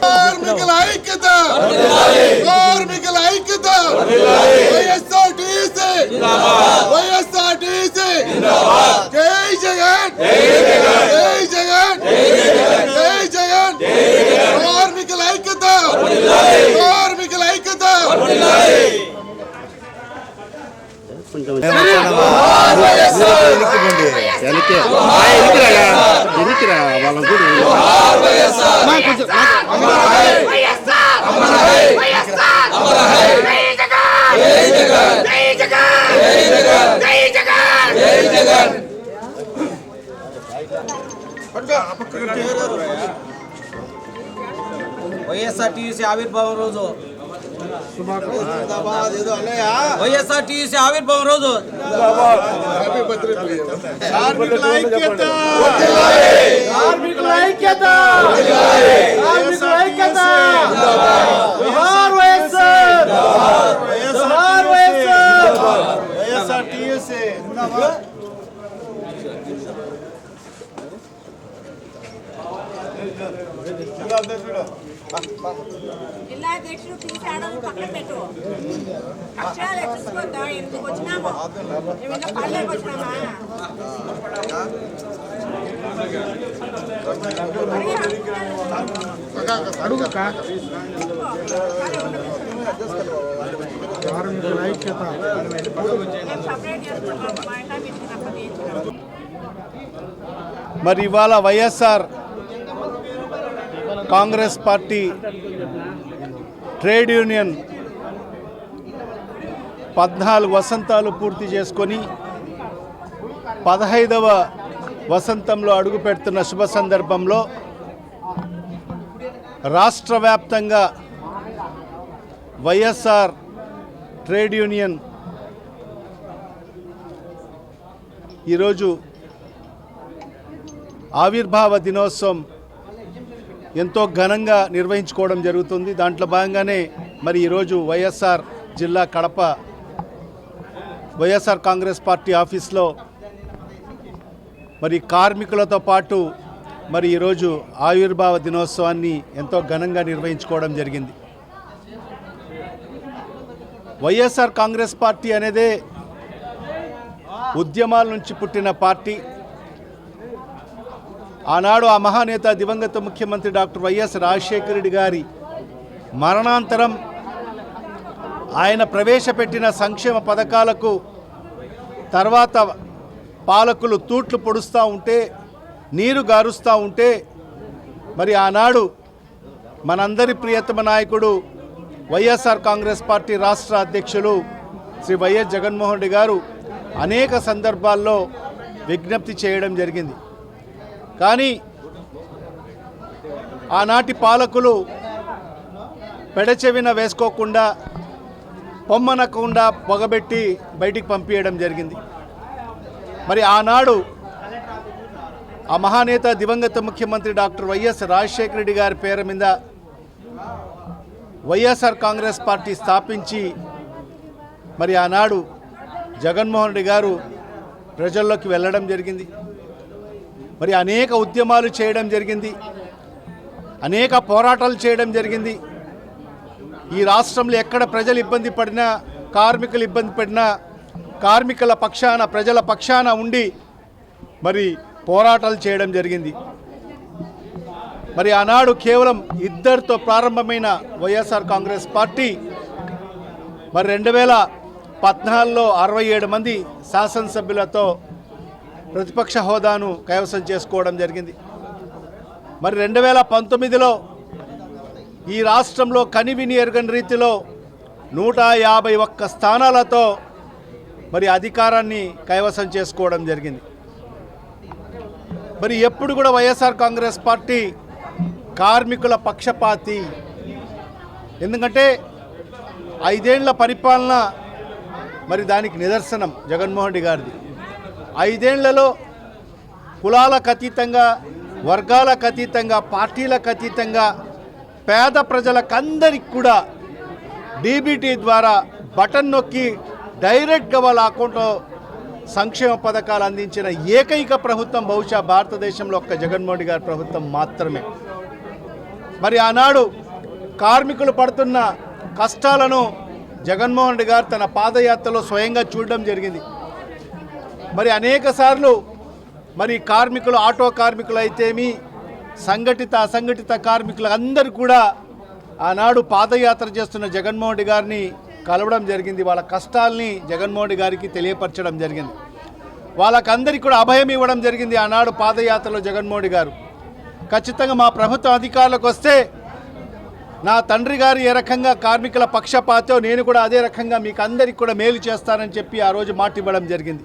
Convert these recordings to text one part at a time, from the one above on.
కార్మికుల ఐక్యత వైఎస్ఆర్టీసీ జై జగన్ జై జగన్ జై జగన్ కార్మికుల ఐక్యత వైఎస్ఆర్టీసీ ఆవిర్భావం రోజు వైఎస్ఆర్టీసీ ఆవిర్భావం రోజు జిల్లా అధ్యక్షుడు తీసి ఆడలు పక్కన పెట్టు. అక్షరాలు ఎక్కించుకోద్దా? ఎందుకు వచ్చినాము? ఏమైనా పల్లెకి వచ్చినామా? మరి ఇవాళ YSR Congress party trade union 14 వసంతాలు పూర్తి చేసుకొని 15వ వసంతంలో అడుగు పెడుతున్న శుభ సందర్భంలో రాష్ట్ర వ్యాప్తంగా వైఎస్ఆర్ ట్రేడ్ యూనియన్ ఈరోజు ఆవిర్భావ దినోత్సవం ఎంతో ఘనంగా నిర్వహించుకోవడం జరుగుతుంది. దాంట్లో భాగంగానే మరి ఈరోజు వైఎస్ఆర్ జిల్లా కడప వైఎస్ఆర్ కాంగ్రెస్ పార్టీ ఆఫీస్లో మరి కార్మికులతో పాటు మరి ఈరోజు ఆవిర్భావ దినోత్సవాన్ని ఎంతో ఘనంగా నిర్వహించుకోవడం జరిగింది. వైఎస్ఆర్ కాంగ్రెస్ పార్టీ అనేదే ఉద్యమాల నుంచి పుట్టిన పార్టీ. ఆనాడు ఆ మహానేత దివంగత ముఖ్యమంత్రి డాక్టర్ వైఎస్ రాజశేఖర రెడ్డి గారి మరణాంతరం ఆయన ప్రవేశపెట్టిన సంక్షేమ పథకాలకు తర్వాత పాలకులు తూట్లు పొడుస్తూ ఉంటే, నీరు గారుస్తూ ఉంటే, మరి ఆనాడు మనందరి ప్రియతమ నాయకుడు వైఎస్ఆర్ కాంగ్రెస్ పార్టీ రాష్ట్ర అధ్యక్షులు శ్రీ వైఎస్ జగన్మోహన్ రెడ్డి గారు అనేక సందర్భాల్లో విజ్ఞప్తి చేయడం జరిగింది. కానీ ఆనాటి పాలకులు పెడచెవిన వేసుకోకుండా, పొమ్మనకుండా పొగబెట్టి బయటికి పంపించడం జరిగింది. మరి ఆనాడు ఆ మహానేత దివంగత ముఖ్యమంత్రి డాక్టర్ వైఎస్ రాజశేఖర రెడ్డి గారి పేరు మీద వైఎస్ఆర్ కాంగ్రెస్ పార్టీ స్థాపించి మరి ఆనాడు జగన్మోహన్ రెడ్డి గారు ప్రజల్లోకి వెళ్ళడం జరిగింది. మరి అనేక ఉద్యమాలు చేయడం జరిగింది, అనేక పోరాటాలు చేయడం జరిగింది. ఈ రాష్ట్రంలో ఎక్కడ ప్రజలు ఇబ్బంది పడినా, కార్మికులు ఇబ్బంది పడినా కార్మికుల పక్షాన, ప్రజల పక్షాన ఉండి మరి పోరాటాలు చేయడం జరిగింది. మరి ఆనాడు కేవలం ఇద్దరితో ప్రారంభమైన వైఎస్ఆర్ కాంగ్రెస్ పార్టీ మరి 2014లో 67 మంది శాసనసభ్యులతో ప్రతిపక్ష హోదాను కైవసం చేసుకోవడం జరిగింది. మరి 2019లో ఈ రాష్ట్రంలో కనివిని ఎరుగని రీతిలో 151 స్థానాలతో మరి అధికారాన్ని కైవసం చేసుకోవడం జరిగింది. మరి ఎప్పుడు కూడా వైఎస్ఆర్ కాంగ్రెస్ పార్టీ కార్మికుల పక్షపాతి. ఎందుకంటే 5 ఏళ్ల పరిపాలన మరి దానికి నిదర్శనం జగన్మోహన్ రెడ్డి గారిది. 5 ఏళ్లలో కులాలకు అతీతంగా, వర్గాలకు అతీతంగా, పార్టీలకు అతీతంగా పేద ప్రజలకందరికి కూడా డీబీటీ ద్వారా బటన్ నొక్కి డైరెక్ట్గా వాళ్ళ అకౌంట్లో సంక్షేమ పథకాలు అందించిన ఏకైక ప్రభుత్వం బహుశా భారతదేశంలో ఒక్క జగన్మోహన్ రెడ్డి గారి ప్రభుత్వం మాత్రమే. మరి ఆనాడు కార్మికులు పడుతున్న కష్టాలను జగన్మోహన్ రెడ్డి గారు తన పాదయాత్రలో స్వయంగా చూడడం జరిగింది. మరి అనేక సార్లు మరి కార్మికులు, ఆటో కార్మికులు అయితేమి, సంఘటిత అసంఘటిత కార్మికులు అందరూ కూడా ఆనాడు పాదయాత్ర చేస్తున్న జగన్మోహన్ రెడ్డి గారిని కలవడం జరిగింది. వాళ్ళ కష్టాల్ని జగన్మోహన్ రెడ్డి గారికి తెలియపరచడం జరిగింది. వాళ్ళకందరికీ కూడా అభయం ఇవ్వడం జరిగింది ఆనాడు పాదయాత్రలో జగన్మోహన్ రెడ్డి గారు. ఖచ్చితంగా మా ప్రభుత్వం అధికారులకు వస్తే నా తండ్రి గారు ఏ రకంగా కార్మికుల పక్షపాతో నేను కూడా అదే రకంగా మీకు అందరికీ కూడా మేలు చేస్తానని చెప్పి ఆ రోజు మాట ఇవ్వడం జరిగింది.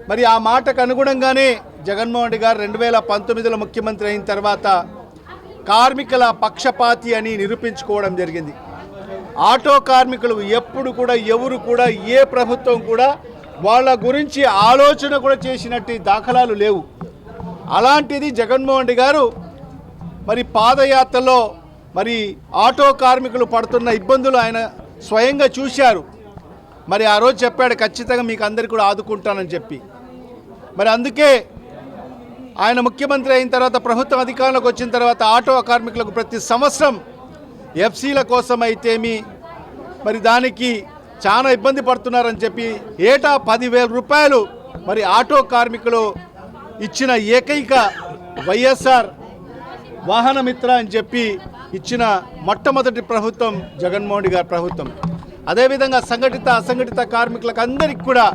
మరి ఆ మాటకు అనుగుణంగానే జగన్మోహన్ రెడ్డి గారు 2019లో ముఖ్యమంత్రి అయిన తర్వాత కార్మికుల పక్షపాతి అని నిరూపించుకోవడం జరిగింది. ఆటో కార్మికులు ఎప్పుడు కూడా ఎవరు కూడా ఏ ప్రభుత్వం కూడా వాళ్ళ గురించి ఆలోచన కూడా చేసినట్టు దాఖలాలు లేవు. అలాంటిది జగన్మోహన్ రెడ్డి గారు మరి పాదయాత్రలో మరి ఆటో కార్మికులు పడుతున్న ఇబ్బందులు ఆయన స్వయంగా చూశారు. మరి ఆ రోజు చెప్పాడు ఖచ్చితంగా మీకు అందరికీ కూడా ఆదుకుంటానని చెప్పి. మరి అందుకే ఆయన ముఖ్యమంత్రి అయిన తర్వాత ప్రభుత్వం అధికారంలోకి వచ్చిన తర్వాత ఆటో కార్మికులకు ప్రతి సంవత్సరం ఎఫ్సీల కోసం అయితేమి మరి దానికి చాలా ఇబ్బంది పడుతున్నారని చెప్పి ఏటా 10,000 రూపాయలు మరి ఆటో కార్మికులు ఇచ్చిన ఏకైక వైఎస్ఆర్ వాహన మిత్ర అని చెప్పి ఇచ్చిన మొట్టమొదటి ప్రభుత్వం జగన్మోహన్ రెడ్డి గారి ప్రభుత్వం. అదేవిధంగా సంఘటిత అసంఘటిత కార్మికులకు అందరికీ కూడా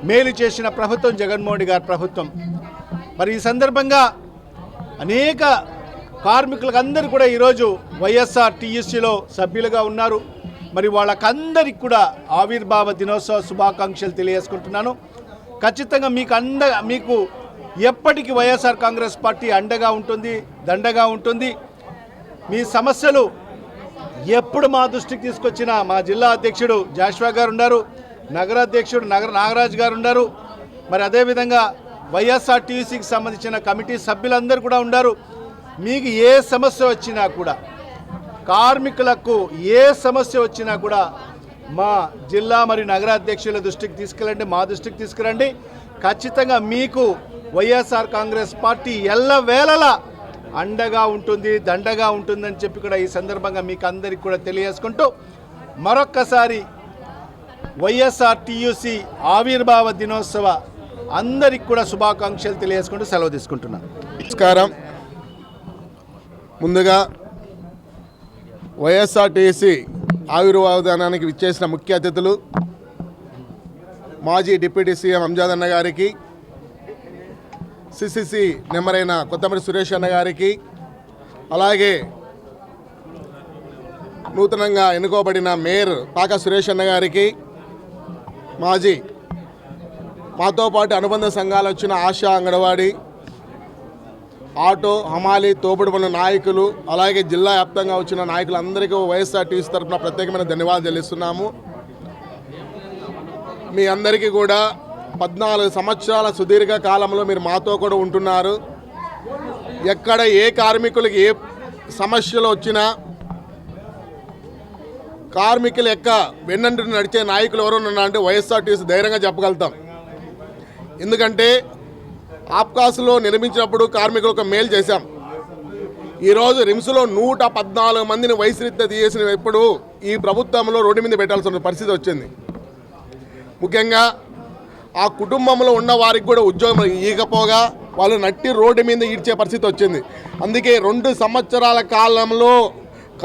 మేలు చేసిన ప్రభుత్వం జగన్మోహన్ రెడ్డి గారి ప్రభుత్వం. మరి ఈ సందర్భంగా అనేక కార్మికులకు అందరూ కూడా ఈరోజు వైఎస్ఆర్ టీయూసీలో సభ్యులుగా ఉన్నారు. మరి వాళ్ళకందరికీ కూడా ఆవిర్భావ దినోత్సవ శుభాకాంక్షలు తెలియజేసుకుంటున్నాను. ఖచ్చితంగా మీకు ఎప్పటికీ వైఎస్ఆర్ కాంగ్రెస్ పార్టీ అండగా ఉంటుంది, దండగా ఉంటుంది. మీ సమస్యలు ఎప్పుడు మా దృష్టికి తీసుకొచ్చినా మా జిల్లా అధ్యక్షుడు జాషువా గారు ఉన్నారు, నగర అధ్యక్షుడు నాగరాజు గారు ఉన్నారు. మరి అదేవిధంగా వైఎస్ఆర్ టీయూసీకి సంబంధించిన కమిటీ సభ్యులందరూ కూడా ఉన్నారు. మీకు ఏ సమస్య వచ్చినా కూడా, కార్మికులకు ఏ సమస్య వచ్చినా కూడా మా జిల్లా మరియు నగర అధ్యక్షుల దృష్టికి తీసుకెళ్ళండి, మా దృష్టికి తీసుకురండి. ఖచ్చితంగా మీకు వైఎస్ఆర్ కాంగ్రెస్ పార్టీ ఎల్లవేళలా అండగా ఉంటుంది, దండగా ఉంటుందని చెప్పి కూడా ఈ సందర్భంగా మీకు అందరికీ కూడా తెలియజేసుకుంటూ మరొక్కసారి వైఎస్ఆర్ టీయూసీ ఆవిర్భావ దినోత్సవ అందరికి కూడా శుభాకాంక్షలు తెలియజేసుకుంటూ సెలవు తీసుకుంటున్నాను. నమస్కారం. ముందుగా వైఎస్ఆర్టీసీ ఆవిర్భావ దినానికి విచ్చేసిన ముఖ్య అతిథులు మాజీ డిప్యూటీ సీఎం అంజద్ అన్న గారికి, సిసిసి నెంబర్ అయిన కొత్తమరి సురేష్ అన్న గారికి, అలాగే నూతనంగా ఎన్నుకోబడిన మేయర్ పాక సురేష్ అన్న గారికి, మాతో పాటు అనుబంధ సంఘాలు వచ్చిన ఆశా అంగన్వాడీ, ఆటో, హమాలి, తోపుడు పనుల నాయకులు, అలాగే జిల్లా వ్యాప్తంగా వచ్చిన నాయకులందరికీ వైఎస్ఆర్టీసీ తరఫున ప్రత్యేకమైన ధన్యవాదాలు చెల్లిస్తున్నాము. మీ అందరికీ కూడా 14 సంవత్సరాల సుదీర్ఘ కాలంలో మీరు మాతో కూడా ఉంటున్నారు. ఎక్కడ ఏ కార్మికులకి ఏ సమస్యలు వచ్చినా కార్మికులు వెన్నంటి నడిచే నాయకులు ఎవరున్నా అంటే వైఎస్ఆర్టీసీ ధైర్యంగా చెప్పగలుగుతాం. ఎందుకంటే ఆప్కాస్లో నిర్మించినప్పుడు కార్మికులకు మేలు చేశాం. ఈరోజు రిమ్స్లో 114 మందిని వయసు రీత్యా తీసేసినప్పుడు ఈ ప్రభుత్వంలో రోడ్డు మీద పెట్టాల్సిన పరిస్థితి వచ్చింది. ముఖ్యంగా ఆ కుటుంబంలో ఉన్న వారికి కూడా ఉద్యోగం ఇవ్వకపోగా వాళ్ళు నట్టి రోడ్డు మీద ఈడ్చే పరిస్థితి వచ్చింది. అందుకే 2 సంవత్సరాల కాలంలో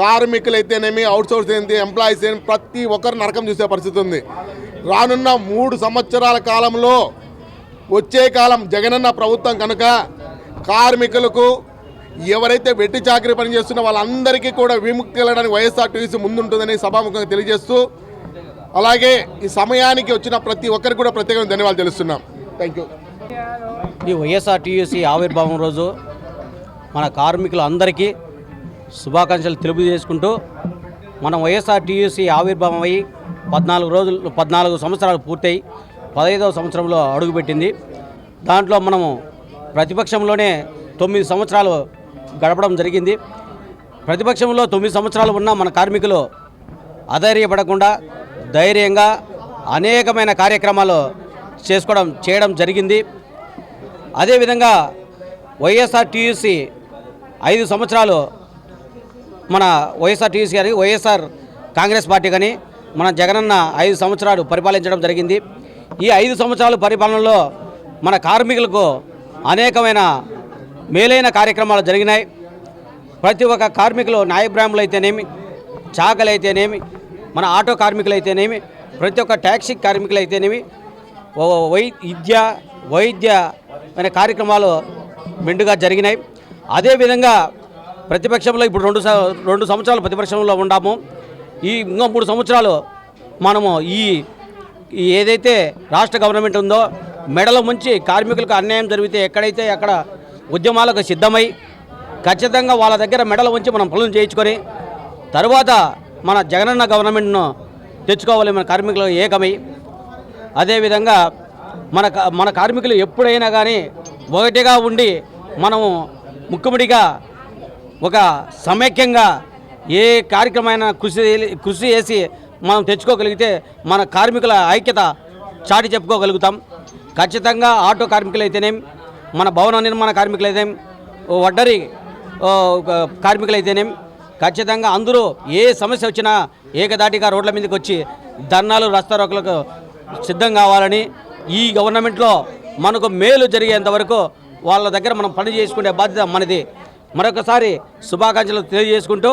కార్మికులైతేనేమి, అవుట్సోర్స్ అయితే ఎంప్లాయీస్ అయినా ప్రతి ఒక్కరు నరకం చూసే పరిస్థితి ఉంది. రానున్న 3 సంవత్సరాల కాలంలో వచ్చే కాలం జగనన్న ప్రభుత్వం కనుక కార్మికులకు ఎవరైతే వెట్టి చాకరీ పనిచేస్తున్న వాళ్ళందరికీ కూడా విముక్తి వెళ్ళడానికి వైఎస్ఆర్టీసీ ముందుంటుందని సభాముఖంగా తెలియజేస్తూ, అలాగే ఈ సమయానికి వచ్చిన ప్రతి ఒక్కరికి కూడా ప్రత్యేకంగా ధన్యవాదాలు తెలుస్తున్నాం. Thank you. ఈ వైఎస్ఆర్టీసీ ఆవిర్భావం రోజు మన కార్మికులందరికీ శుభాకాంక్షలు తెలియజేసుకుంటూ, మనం వైఎస్ఆర్టీసీ ఆవిర్భావం అయ్యి 14 సంవత్సరాలు పూర్తయి 15వ సంవత్సరంలో అడుగుపెట్టింది. దాంట్లో మనము ప్రతిపక్షంలోనే 9 సంవత్సరాలు గడపడం జరిగింది. ప్రతిపక్షంలో 9 సంవత్సరాలు ఉన్న మన కార్మికులు అధైర్యపడకుండా ధైర్యంగా అనేకమైన కార్యక్రమాలు చేయడం జరిగింది. అదేవిధంగా వైఎస్ఆర్టీయూసీ 5 సంవత్సరాలు మన వైఎస్ఆర్టీయూసీ కానీ వైఎస్ఆర్ కాంగ్రెస్ పార్టీ కానీ మన జగనన్న 5 సంవత్సరాలు పరిపాలించడం జరిగింది. ఈ 5 సంవత్సరాల పరిపాలనలో మన కార్మికులకు అనేకమైన మేలైన కార్యక్రమాలు జరిగినాయి. ప్రతి ఒక్క కార్మికులు న్యాయబ్రాహ్మణులు అయితేనేమి, చాకలు అయితేనేమి, మన ఆటో కార్మికులు అయితేనేమి, ప్రతి ఒక్క ట్యాక్సీ కార్మికులు అయితేనేమి వైద్య అనే కార్యక్రమాలు మెండుగా జరిగినాయి. అదేవిధంగా ప్రతిపక్షంలో ఇప్పుడు 2 సంవత్సరాలు ప్రతిపక్షంలో ఉన్నాము. ఇంకో 3 సంవత్సరాలు మనము ఈ ఏదైతే రాష్ట్ర గవర్నమెంట్ ఉందో మెడల ముంచి కార్మికులకు అన్యాయం జరిగితే ఎక్కడైతే అక్కడ ఉద్యమాలకు సిద్ధమై ఖచ్చితంగా వాళ్ళ దగ్గర మెడల ఉంచి మనం పనులు చేయించుకొని తర్వాత మన జగనన్న గవర్నమెంట్ను తెచ్చుకోవాలి మన కార్మికులు ఏకమై. అదేవిధంగా మన కార్మికులు ఎప్పుడైనా కానీ ఒకటిగా ఉండి మనము ముక్కుముడిగా ఒక సమైక్యంగా ఏ కార్యక్రమమైనా కృషి చేసి మనం తెచ్చుకోగలిగితే మన కార్మికుల ఐక్యత చాటి చెప్పుకోగలుగుతాం. ఖచ్చితంగా ఆటో కార్మికులు అయితేనేమి, మన భవన నిర్మాణ కార్మికులు అయితేనేమి, వడ్డరి కార్మికులు అయితేనేమి ఖచ్చితంగా అందరూ ఏ సమస్య వచ్చినా ఏకదాటిగా రోడ్ల మీదకి వచ్చి ధర్నాలు రస్తారోకలకు సిద్ధం కావాలని, ఈ గవర్నమెంట్లో మనకు మేలు జరిగేంత వరకు వాళ్ళ దగ్గర మనం పని చేసుకునే బాధ్యత మనది. మరొకసారి శుభాకాంక్షలు తెలియజేసుకుంటూ